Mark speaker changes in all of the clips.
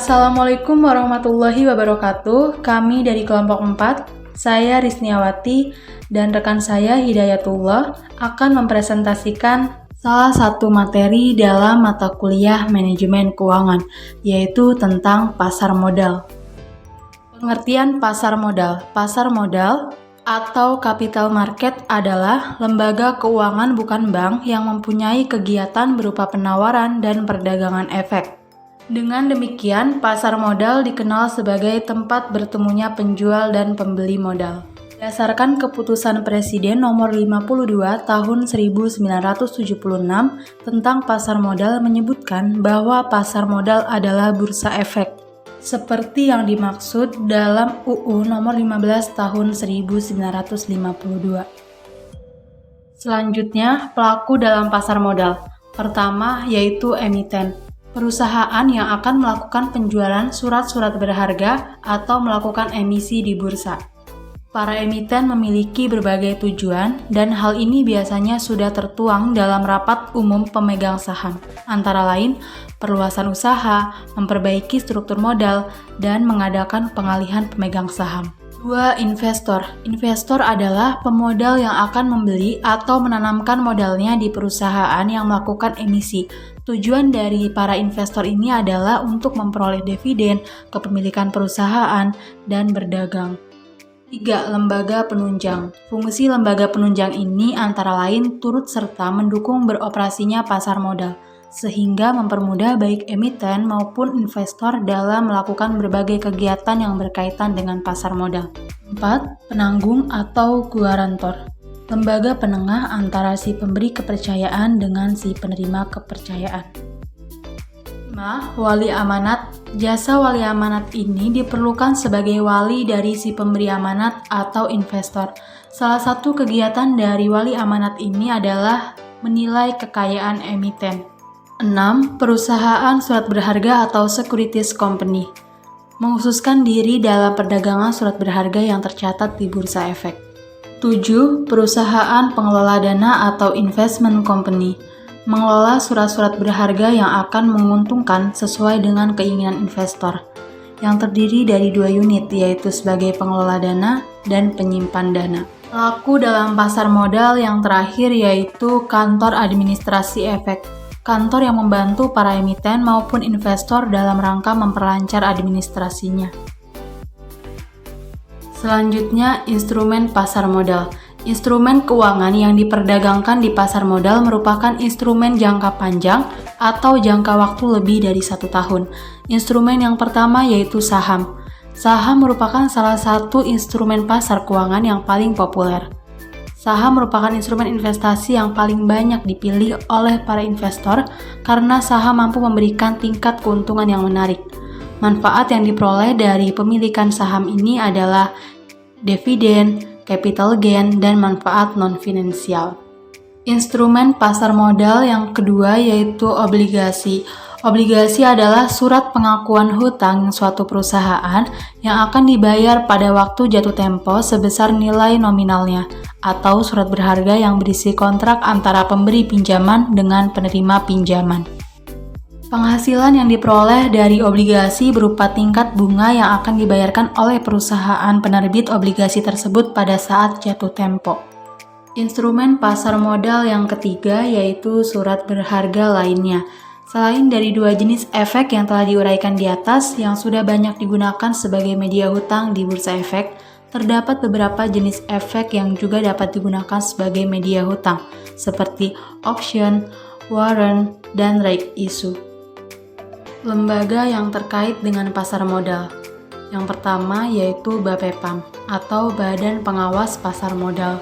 Speaker 1: Assalamualaikum warahmatullahi wabarakatuh. Kami dari kelompok 4, saya Risniawati dan rekan saya Hidayatullah akan mempresentasikan salah satu materi dalam mata kuliah manajemen keuangan, yaitu tentang pasar modal. Pengertian pasar modal. Pasar modal atau capital market adalah lembaga keuangan bukan bank yang mempunyai kegiatan berupa penawaran dan perdagangan efek. Dengan demikian, pasar modal dikenal sebagai tempat bertemunya penjual dan pembeli modal. Berdasarkan keputusan Presiden nomor 52 tahun 1976 tentang pasar modal menyebutkan bahwa pasar modal adalah bursa efek, seperti yang dimaksud dalam UU nomor 15 tahun 1952. Selanjutnya, pelaku dalam pasar modal. Pertama, yaitu emiten. Perusahaan yang akan melakukan penjualan surat-surat berharga atau melakukan emisi di bursa. Para emiten memiliki berbagai tujuan dan hal ini biasanya sudah tertuang dalam rapat umum pemegang saham, antara lain perluasan usaha, memperbaiki struktur modal, dan mengadakan pengalihan pemegang saham. 2. Investor. Investor adalah pemodal yang akan membeli atau menanamkan modalnya di perusahaan yang melakukan emisi. Tujuan dari para investor ini adalah untuk memperoleh dividen, kepemilikan perusahaan, dan berdagang. 3. Lembaga penunjang. Fungsi lembaga penunjang ini antara lain turut serta mendukung beroperasinya pasar modal, sehingga mempermudah baik emiten maupun investor dalam melakukan berbagai kegiatan yang berkaitan dengan pasar modal. 4. Penanggung atau guarantor. Lembaga penengah antara si pemberi kepercayaan dengan si penerima kepercayaan. 5. Wali amanat. Jasa wali amanat ini diperlukan sebagai wali dari si pemberi amanat atau investor. Salah satu kegiatan dari wali amanat ini adalah menilai kekayaan emiten. 6. Perusahaan surat berharga atau securities company. Mengkhususkan diri dalam perdagangan surat berharga yang tercatat di bursa efek. 7. Perusahaan pengelola dana atau investment company. Mengelola surat-surat berharga yang akan menguntungkan sesuai dengan keinginan investor, yang terdiri dari 2 unit, yaitu sebagai pengelola dana dan penyimpan dana. Pelaku dalam pasar modal yang terakhir yaitu kantor administrasi efek. Kantor yang membantu para emiten maupun investor dalam rangka memperlancar administrasinya. Selanjutnya, instrumen pasar modal. Instrumen keuangan yang diperdagangkan di pasar modal merupakan instrumen jangka panjang atau jangka waktu lebih dari 1 tahun. Instrumen yang pertama yaitu saham. Saham merupakan salah satu instrumen pasar keuangan yang paling populer. Saham merupakan instrumen investasi yang paling banyak dipilih oleh para investor karena saham mampu memberikan tingkat keuntungan yang menarik. Manfaat yang diperoleh dari pemilikan saham ini adalah dividen, capital gain, dan manfaat non-finansial. Instrumen pasar modal yang kedua yaitu obligasi. Obligasi adalah surat pengakuan hutang suatu perusahaan yang akan dibayar pada waktu jatuh tempo sebesar nilai nominalnya, atau surat berharga yang berisi kontrak antara pemberi pinjaman dengan penerima pinjaman. Penghasilan yang diperoleh dari obligasi berupa tingkat bunga yang akan dibayarkan oleh perusahaan penerbit obligasi tersebut pada saat jatuh tempo. Instrumen pasar modal yang ketiga yaitu surat berharga lainnya. Selain dari 2 jenis efek yang telah diuraikan di atas yang sudah banyak digunakan sebagai media hutang di bursa efek, terdapat beberapa jenis efek yang juga dapat digunakan sebagai media hutang, seperti auction, warrant, dan right issue. Lembaga yang terkait dengan pasar modal. Yang pertama yaitu BAPEPAM atau Badan Pengawas Pasar Modal.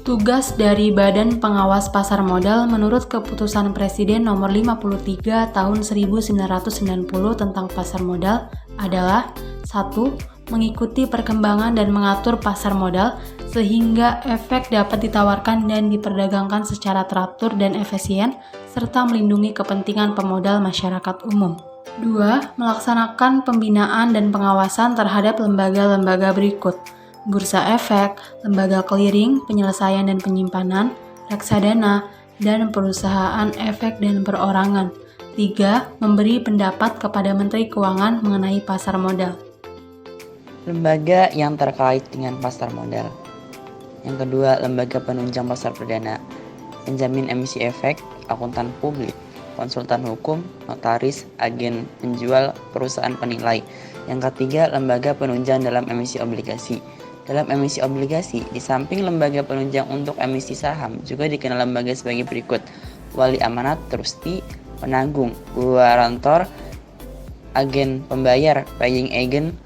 Speaker 1: Tugas dari Badan Pengawas Pasar Modal menurut Keputusan Presiden nomor 53 tahun 1990 tentang pasar modal adalah 1. Mengikuti perkembangan dan mengatur pasar modal sehingga efek dapat ditawarkan dan diperdagangkan secara teratur dan efisien serta melindungi kepentingan pemodal masyarakat umum. 2. Melaksanakan pembinaan dan pengawasan terhadap lembaga-lembaga berikut: bursa efek, lembaga clearing, penyelesaian dan penyimpanan, reksadana, dan perusahaan efek dan perorangan. 3. Memberi pendapat kepada Menteri Keuangan mengenai pasar modal.
Speaker 2: Lembaga yang terkait dengan pasar modal. Yang kedua, lembaga penunjang pasar perdana, penjamin emisi efek, akuntan publik, konsultan hukum, notaris, agen penjual, perusahaan penilai. Yang ketiga, lembaga penunjang dalam emisi obligasi. Dalam emisi obligasi, di samping lembaga penunjang untuk emisi saham, juga dikenal lembaga sebagai berikut: wali amanat, trustee, penanggung, guarantor, agen pembayar, buying agent.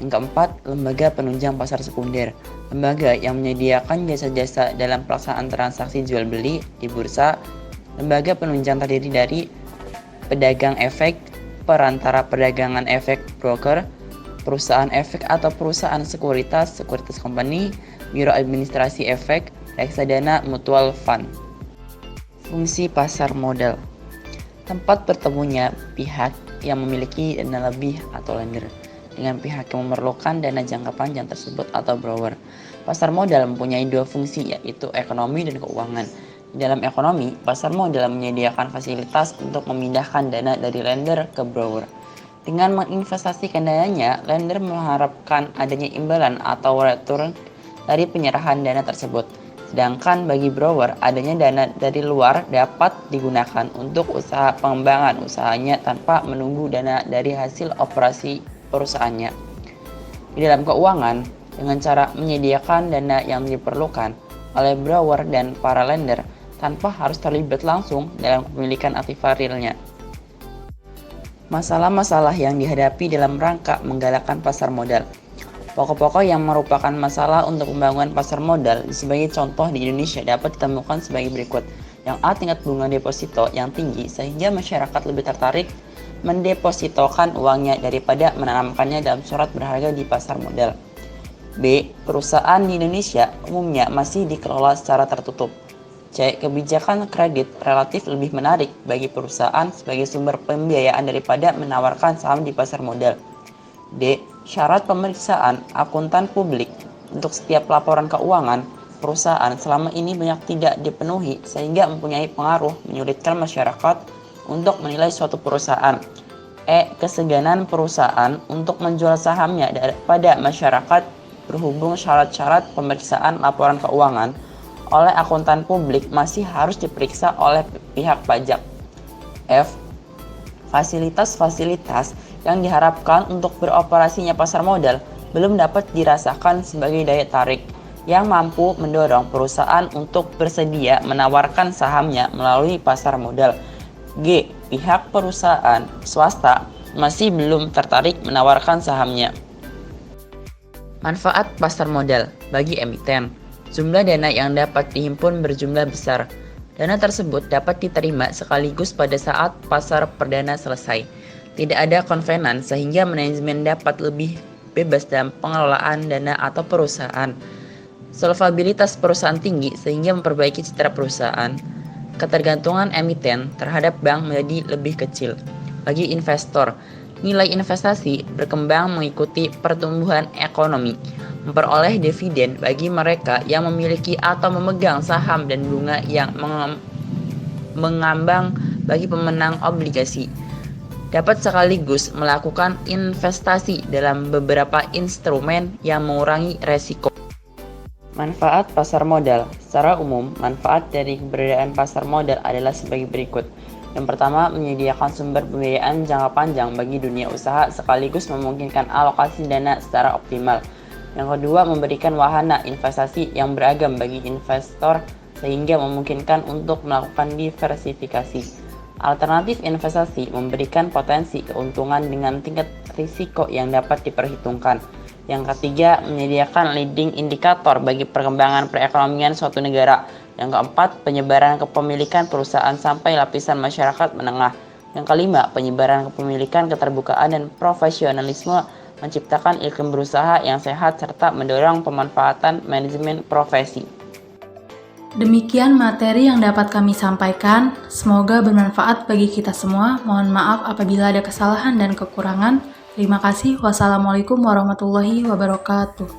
Speaker 2: Yang keempat, lembaga penunjang pasar sekunder, lembaga yang menyediakan jasa-jasa dalam pelaksanaan transaksi jual beli di bursa. Lembaga penunjang terdiri dari pedagang efek, perantara perdagangan efek, broker, perusahaan efek atau perusahaan sekuritas, securities company, biro administrasi efek, reksadana, mutual fund. Fungsi pasar modal: tempat bertemunya pihak yang memiliki dana lebih atau lender dengan pihak yang memerlukan dana jangka panjang tersebut atau borrower. Pasar modal mempunyai dua fungsi, yaitu ekonomi dan keuangan. Di dalam ekonomi, pasar modal menyediakan fasilitas untuk memindahkan dana dari lender ke borrower. Dengan menginvestasikan dananya, lender mengharapkan adanya imbalan atau return dari penyerahan dana tersebut. Sedangkan bagi borrower, adanya dana dari luar dapat digunakan untuk usaha pengembangan usahanya tanpa menunggu dana dari hasil operasi perusahaannya. Di dalam keuangan, dengan cara menyediakan dana yang diperlukan oleh borrower dan para lender tanpa harus terlibat langsung dalam kepemilikan aktiva realnya. Masalah-masalah yang dihadapi dalam rangka menggalakkan pasar modal. Pokok-pokok yang merupakan masalah untuk pembangunan pasar modal sebagai contoh di Indonesia dapat ditemukan sebagai berikut. Yang A, tingkat bunga deposito yang tinggi sehingga masyarakat lebih tertarik mendepositokan uangnya daripada menanamkannya dalam surat berharga di pasar modal. B, perusahaan di Indonesia umumnya masih dikelola secara tertutup. C, kebijakan kredit relatif lebih menarik bagi perusahaan sebagai sumber pembiayaan daripada menawarkan saham di pasar modal. D, syarat pemeriksaan akuntan publik untuk setiap laporan keuangan perusahaan selama ini banyak tidak dipenuhi sehingga mempunyai pengaruh menyulitkan masyarakat untuk menilai suatu perusahaan. E, keseganan perusahaan untuk menjual sahamnya pada masyarakat berhubung syarat-syarat pemeriksaan laporan keuangan oleh akuntan publik masih harus diperiksa oleh pihak pajak. F, fasilitas-fasilitas yang diharapkan untuk beroperasinya pasar modal belum dapat dirasakan sebagai daya tarik yang mampu mendorong perusahaan untuk bersedia menawarkan sahamnya melalui pasar modal. G, pihak perusahaan swasta masih belum tertarik menawarkan sahamnya. Manfaat pasar modal bagi emiten. Jumlah dana yang dapat dihimpun berjumlah besar. Dana tersebut dapat diterima sekaligus pada saat pasar perdana selesai. Tidak ada konvenan sehingga manajemen dapat lebih bebas dalam pengelolaan dana atau perusahaan. Solvabilitas perusahaan tinggi sehingga memperbaiki citra perusahaan. Ketergantungan emiten terhadap bank menjadi lebih kecil. Bagi investor, nilai investasi berkembang mengikuti pertumbuhan ekonomi. Memperoleh dividen bagi mereka yang memiliki atau memegang saham dan bunga yang mengambang bagi pemenang obligasi. Dapat sekaligus melakukan investasi dalam beberapa instrumen yang mengurangi resiko. Manfaat pasar modal. Secara umum, manfaat dari keberadaan pasar modal adalah sebagai berikut. Yang pertama, menyediakan sumber pembiayaan jangka panjang bagi dunia usaha sekaligus memungkinkan alokasi dana secara optimal. Yang kedua, memberikan wahana investasi yang beragam bagi investor sehingga memungkinkan untuk melakukan diversifikasi. Alternatif investasi memberikan potensi keuntungan dengan tingkat risiko yang dapat diperhitungkan. Yang ketiga, menyediakan leading indikator bagi perkembangan perekonomian suatu negara. Yang keempat, penyebaran kepemilikan perusahaan sampai lapisan masyarakat menengah. Yang kelima, penyebaran kepemilikan, keterbukaan, dan profesionalisme menciptakan iklim berusaha yang sehat serta mendorong pemanfaatan manajemen profesi.
Speaker 1: Demikian materi yang dapat kami sampaikan. Semoga bermanfaat bagi kita semua. Mohon maaf apabila ada kesalahan dan kekurangan. Terima kasih. Wassalamualaikum warahmatullahi wabarakatuh.